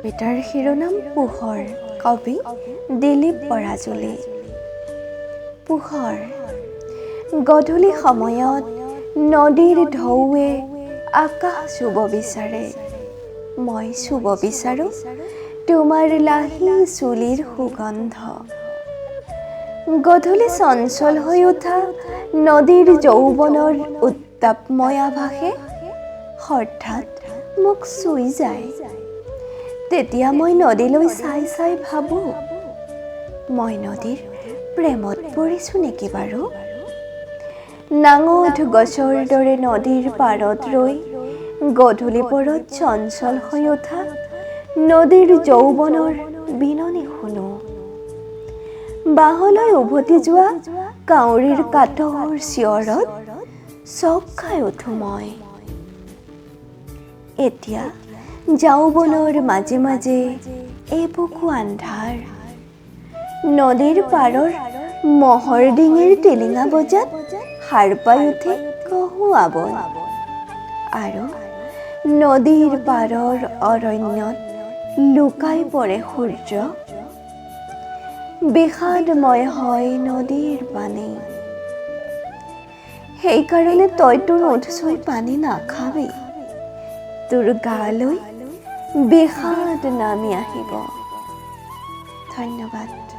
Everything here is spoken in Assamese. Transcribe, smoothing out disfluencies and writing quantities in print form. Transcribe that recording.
কবিতাৰ শিৰোনাম পোহৰ, কবি দিলীপ পৰাজুলি। পোহৰ। গধূলি সময়ত নদীৰ ঢৌৱে আকাশ চুব বিচাৰে। মই চুব বিচাৰো তোমাৰ লাহি চুলিৰ সুগন্ধ। গধূলি চঞ্চল হৈ উঠা নদীৰ যৌৱনৰ উত্তাপময় আভাসে হঠাৎ মোক চুই যায়। তেতিয়া মই নদীলৈ চাই চাই ভাবোঁ, মই নদীৰ প্ৰেমত পৰিছো নেকি বাৰু? নাঙঠ গছৰ দৰে নদীৰ পাৰত ৰৈ গধূলি পৰত চঞ্চল হৈ উঠা নদীৰ যৌৱনৰ বিননি শুনো। বাঁহলৈ উভতি যোৱা কাউৰীৰ কাতৰ চিঞৰত চক খাই উঠো মই। এতিয়া যৌৱনৰ মাজে মাজে এবুকু আন্ধাৰ। নদীৰ পাৰৰ মহৰ ডিঙিৰ টিলিঙা বজাত সাৰ পাই উঠে কহুৱা বন। আৰু নদীৰ পাৰৰ অৰণ্যত লুকাই পৰে সূৰ্য। বিষাদময় হয় নদীৰ পানী। সেইকাৰণে তই তোৰ ওঠ চুই পানী নাখাবি। তোৰ গালৈ বিষাদ নামি আহিব। ধন্যবাদ।